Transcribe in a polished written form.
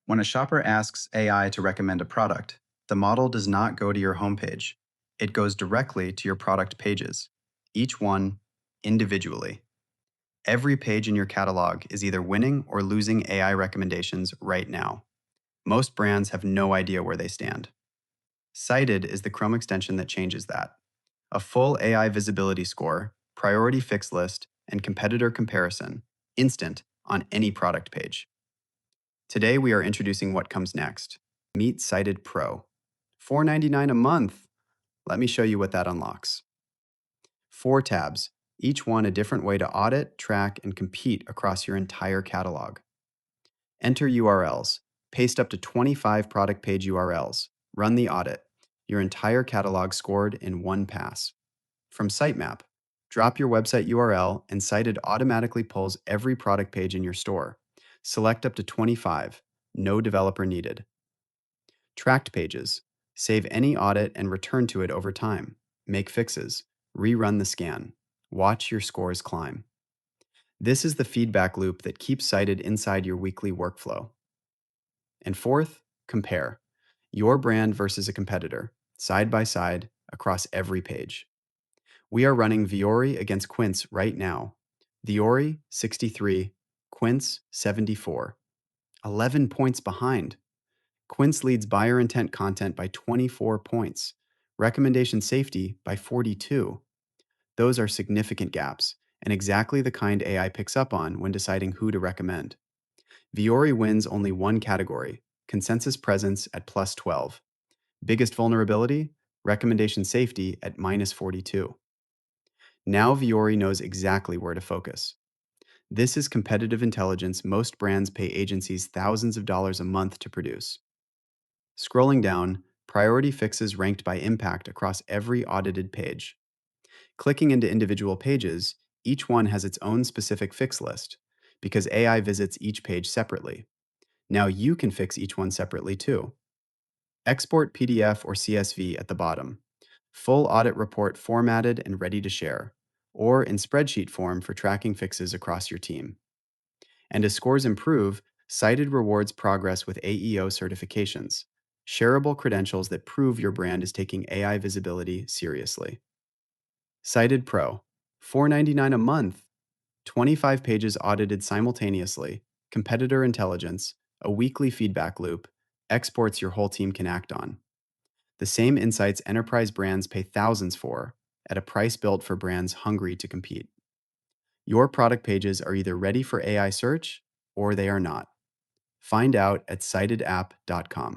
When a shopper asks AI to recommend a product, the model does not go to your homepage. It goes directly to your product pages, each one individually. Every page in your catalog is either winning or losing AI recommendations right now. Most brands have no idea where they stand. Cited is the Chrome extension that changes that. A full AI visibility score, priority fix list, and competitor comparison, instant on any product page. Today, we are introducing what comes next. Meet Cited Pro. $4.99 a month. Let me show you what that unlocks. 4 tabs, each one a different way to audit, track, and compete across your entire catalog. Enter URLs. Paste up to 25 product page URLs. Run the audit. Your entire catalog scored in one pass. From sitemap, drop your website URL and Cited automatically pulls every product page in your store. Select up to 25. No developer needed. Tracked pages. Save any audit and return to it over time. Make fixes. Rerun the scan. Watch your scores climb. This is the feedback loop that keeps Cited inside your weekly workflow. And fourth, compare. Your brand versus a competitor, side by side, across every page. We are running Viore against Quince right now. Viore, 63, Quince, 74. 11 points behind. Quince leads buyer intent content by 24 points, recommendation safety by 42. Those are significant gaps, and exactly the kind AI picks up on when deciding who to recommend. Viore wins only one category, consensus presence at plus 12. Biggest vulnerability? Recommendation safety at minus 42. Now Viore knows exactly where to focus. This is competitive intelligence most brands pay agencies thousands of dollars a month to produce. Scrolling down, priority fixes ranked by impact across every audited page. Clicking into individual pages, each one has its own specific fix list, because AI visits each page separately. Now you can fix each one separately too. Export PDF or CSV at the bottom. Full audit report formatted and ready to share, or in spreadsheet form for tracking fixes across your team. And as scores improve, Cited rewards progress with AEO certifications, shareable credentials that prove your brand is taking AI visibility seriously. Cited Pro, $4.99 a month, 25 pages audited simultaneously, competitor intelligence, a weekly feedback loop, exports your whole team can act on. The same insights enterprise brands pay thousands for, at a price built for brands hungry to compete. Your product pages are either ready for AI search or they are not. Find out at citedapp.com.